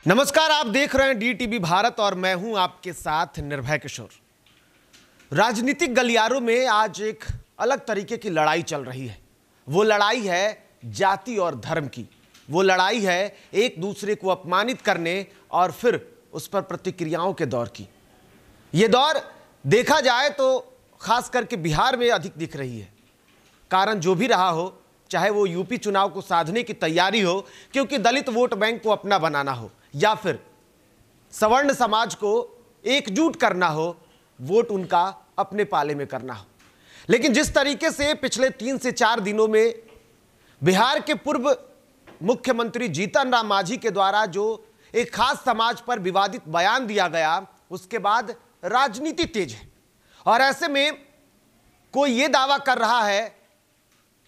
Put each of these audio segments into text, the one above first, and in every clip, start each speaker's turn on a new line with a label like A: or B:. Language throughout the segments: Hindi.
A: नमस्कार, आप देख रहे हैं DTV भारत और मैं हूं आपके साथ निर्भय किशोर। राजनीतिक गलियारों में आज एक अलग तरीके की लड़ाई चल रही है। वो लड़ाई है जाति और धर्म की। वो लड़ाई है एक दूसरे को अपमानित करने और फिर उस पर प्रतिक्रियाओं के दौर की। ये दौर देखा जाए तो खास करके बिहार में अधिक दिख रही है। कारण जो भी रहा हो, चाहे वो यूपी चुनाव को साधने की तैयारी हो क्योंकि दलित वोट बैंक को अपना बनाना हो, या फिर सवर्ण समाज को एकजुट करना हो, वोट उनका अपने पाले में करना हो। लेकिन जिस तरीके से पिछले 3 से 4 दिनों में बिहार के पूर्व मुख्यमंत्री जीतन राम मांझी के द्वारा जो एक खास समाज पर विवादित बयान दिया गया, उसके बाद राजनीति तेज है। और ऐसे में कोई यह दावा कर रहा है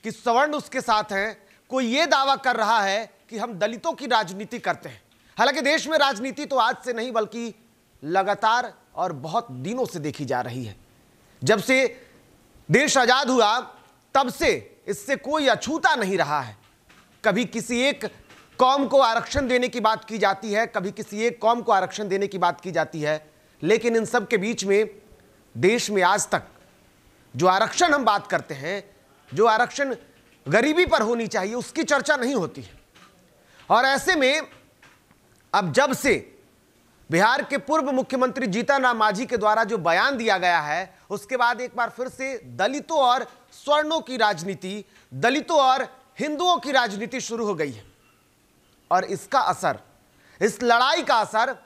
A: कि सवर्ण उसके साथ हैं, कोई यह दावा कर रहा है कि हम दलितों की राजनीति करते हैं। हालांकि देश में राजनीति तो आज से नहीं बल्कि लगातार और बहुत दिनों से देखी जा रही है। जब से देश आजाद हुआ तब से इससे कोई अछूता नहीं रहा है। कभी किसी एक कौम को आरक्षण देने की बात की जाती है, कभी किसी एक कौम को आरक्षण देने की बात की जाती है, लेकिन इन सब के बीच में देश में आज तक जो आरक्षण हम बात करते हैं, जो आरक्षण गरीबी पर होनी चाहिए, उसकी चर्चा नहीं होती है। और ऐसे में अब जब से बिहार के पूर्व मुख्यमंत्री जीतन राम मांझी के द्वारा जो बयान दिया गया है, उसके बाद एक बार फिर से दलितों और स्वर्णों की राजनीति, दलितों और हिंदुओं की राजनीति शुरू हो गई है। और इसका असर, इस लड़ाई का असर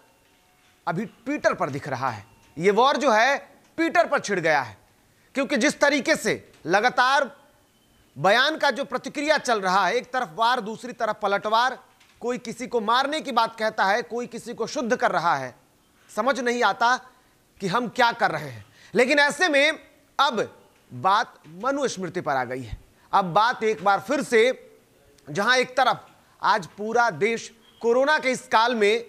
A: अभी ट्विटर पर दिख रहा है। ये वॉर जो है ट्विटर पर छिड़ गया है, क्योंकि जिस तरीके से लगातार बयान का जो प्रतिक्रिया चल रहा है, एक तरफ वार दूसरी तरफ पलटवार, कोई किसी को मारने की बात कहता है, कोई किसी को शुद्ध कर रहा है, समझ नहीं आता कि हम क्या कर रहे हैं। लेकिन ऐसे में अब बात मनुस्मृति पर आ गई है। अब बात एक बार फिर से, जहां एक तरफ आज पूरा देश कोरोना के इस काल में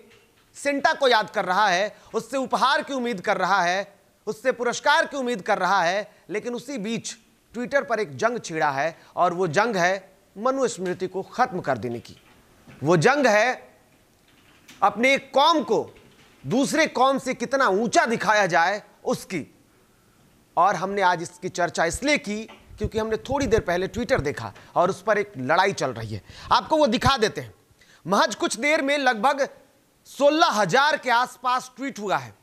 A: सिंटा को याद कर रहा है, उससे उपहार की उम्मीद कर रहा है, उससे पुरस्कार की उम्मीद कर रहा है, लेकिन उसी बीच ट्विटर पर एक जंग छिड़ा है और वो जंग है मनुस्मृति को खत्म कर देने की। वो जंग है अपने एक कौम को दूसरे कौम से कितना ऊंचा दिखाया जाए उसकी। और हमने आज इसकी चर्चा इसलिए की क्योंकि हमने थोड़ी देर पहले ट्विटर देखा और उस पर एक लड़ाई चल रही है। आपको वो दिखा देते हैं। महज कुछ देर में लगभग 16,000 के आसपास ट्वीट हुआ है।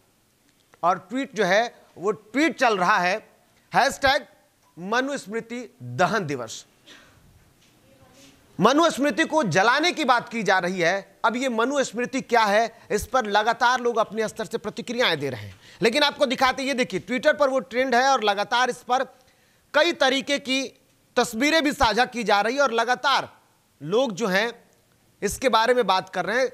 A: और ट्वीट जो है वो ट्वीट चल रहा है हैशटैग मनुस्मृति दहन दिवस। मनुस्मृति को जलाने की बात की जा रही है। अब ये मनुस्मृति क्या है, इस पर लगातार लोग अपने स्तर से प्रतिक्रियाएं दे रहे हैं। लेकिन आपको दिखाते, ये देखिए ट्विटर पर वो ट्रेंड है और लगातार इस पर कई तरीके की तस्वीरें भी साझा की जा रही है और लगातार लोग जो हैं इसके बारे में बात कर रहे हैं।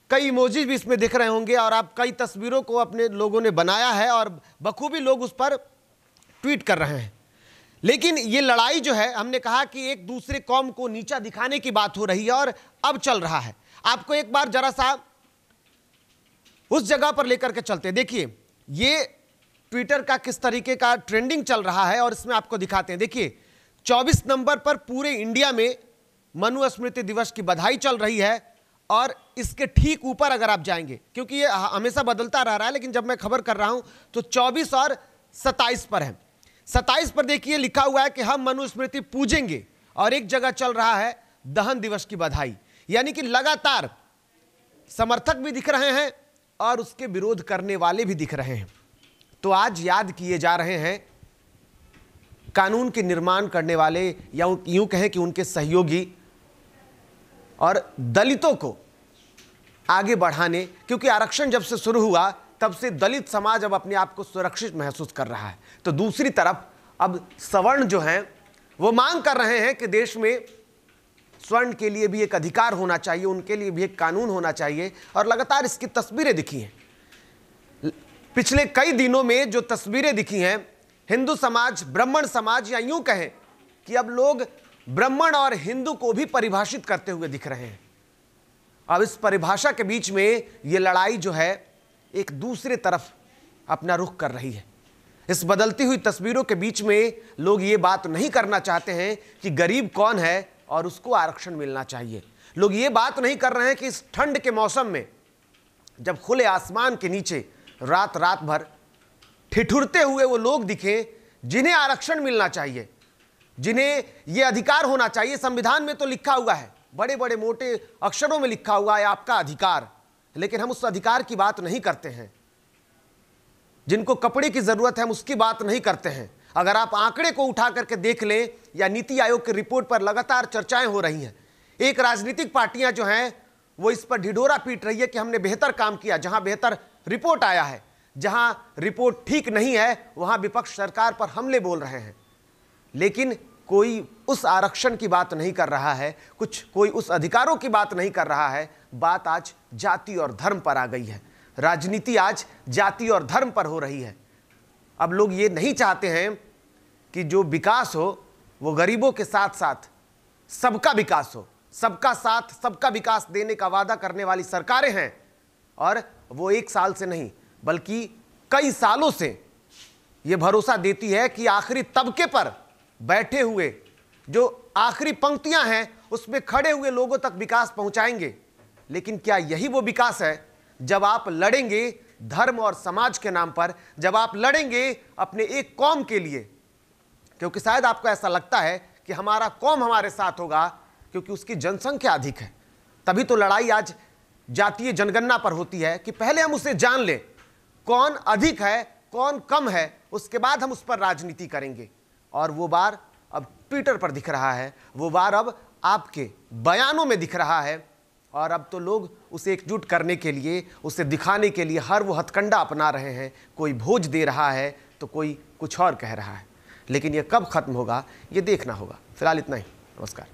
A: कई इमोजी भी इसमें दिख रहे होंगे और आप कई तस्वीरों को अपने लोगों ने बनाया है और बखूबी लोग उस पर ट्वीट कर रहे हैं। लेकिन ये लड़ाई जो है, हमने कहा कि एक दूसरे कौम को नीचा दिखाने की बात हो रही है और अब चल रहा है। आपको एक बार जरा सा उस जगह पर लेकर के चलते हैं। देखिए ये ट्विटर का किस तरीके का ट्रेंडिंग चल रहा है और इसमें आपको दिखाते हैं। देखिए 24 नंबर पर पूरे इंडिया में मनुस्मृति दिवस की बधाई चल रही है और इसके ठीक ऊपर अगर आप जाएंगे, क्योंकि ये हमेशा बदलता रह रहा है, लेकिन जब मैं खबर कर रहा हूं तो 24 और 27 पर है। 27 पर देखिए लिखा हुआ है कि हम मनुस्मृति पूजेंगे और एक जगह चल रहा है दहन दिवस की बधाई। यानी कि लगातार समर्थक भी दिख रहे हैं और उसके विरोध करने वाले भी दिख रहे हैं। तो आज याद किए जा रहे हैं कानून के निर्माण करने वाले, या यूं कहें कि उनके सहयोगी और दलितों को आगे बढ़ाने, क्योंकि आरक्षण जब से शुरू हुआ तब से दलित समाज अब अपने आप को सुरक्षित महसूस कर रहा है। तो दूसरी तरफ अब सवर्ण जो हैं वो मांग कर रहे हैं कि देश में स्वर्ण के लिए भी एक अधिकार होना चाहिए, उनके लिए भी एक कानून होना चाहिए। और लगातार इसकी तस्वीरें दिखी हैं पिछले कई दिनों में। जो तस्वीरें दिखी हैं, हिंदू समाज, ब्राह्मण समाज, या यूं कहें कि अब लोग ब्राह्मण और हिंदू को भी परिभाषित करते हुए दिख रहे हैं। अब इस परिभाषा के बीच में ये लड़ाई जो है एक दूसरे तरफ अपना रुख कर रही है। इस बदलती हुई तस्वीरों के बीच में लोग ये बात नहीं करना चाहते हैं कि गरीब कौन है और उसको आरक्षण मिलना चाहिए। लोग ये बात नहीं कर रहे हैं कि इस ठंड के मौसम में जब खुले आसमान के नीचे रात रात भर ठिठुरते हुए वो लोग दिखे जिन्हें आरक्षण मिलना चाहिए, जिन्हें ये अधिकार होना चाहिए। संविधान में तो लिखा हुआ है, बड़े बड़े मोटे अक्षरों में लिखा हुआ है आपका अधिकार, लेकिन हम उस अधिकार की बात नहीं करते हैं। जिनको कपड़े की जरूरत है हम उसकी बात नहीं करते हैं। अगर आप आंकड़े को उठा करके देख लें या नीति आयोग की रिपोर्ट पर लगातार चर्चाएं हो रही हैं। एक राजनीतिक पार्टियां जो हैं वो इस पर ढिढोरा पीट रही है कि हमने बेहतर काम किया। जहां बेहतर रिपोर्ट आया है, जहां रिपोर्ट ठीक नहीं है, वहां विपक्ष सरकार पर हमले बोल रहे हैं। लेकिन कोई उस आरक्षण की बात नहीं कर रहा है, कोई उस अधिकारों की बात नहीं कर रहा है। बात आज जाति और धर्म पर आ गई है। राजनीति आज जाति और धर्म पर हो रही है। अब लोग ये नहीं चाहते हैं कि जो विकास हो वो गरीबों के साथ साथ सबका विकास हो। सबका साथ सबका विकास देने का वादा करने वाली सरकारें हैं, और वो एक साल से नहीं बल्कि कई सालों से ये भरोसा देती है कि आखिरी तबके पर बैठे हुए जो आखिरी पंक्तियां हैं उसमें खड़े हुए लोगों तक विकास पहुंचाएंगे। लेकिन क्या यही वो विकास है जब आप लड़ेंगे धर्म और समाज के नाम पर, जब आप लड़ेंगे अपने एक कौम के लिए? क्योंकि शायद आपको ऐसा लगता है कि हमारा कौम हमारे साथ होगा क्योंकि उसकी जनसंख्या अधिक है। तभी तो लड़ाई आज जातीय जनगणना पर होती है कि पहले हम उसे जान लें, कौन अधिक है कौन कम है, उसके बाद हम उस पर राजनीति करेंगे। और वो बार अब ट्विटर पर दिख रहा है, वो बार अब आपके बयानों में दिख रहा है, और अब तो लोग उसे एकजुट करने के लिए, उसे दिखाने के लिए हर वो हथकंडा अपना रहे हैं। कोई भोज दे रहा है तो कोई कुछ और कह रहा है, लेकिन ये कब खत्म होगा ये देखना होगा। फिलहाल इतना ही, नमस्कार।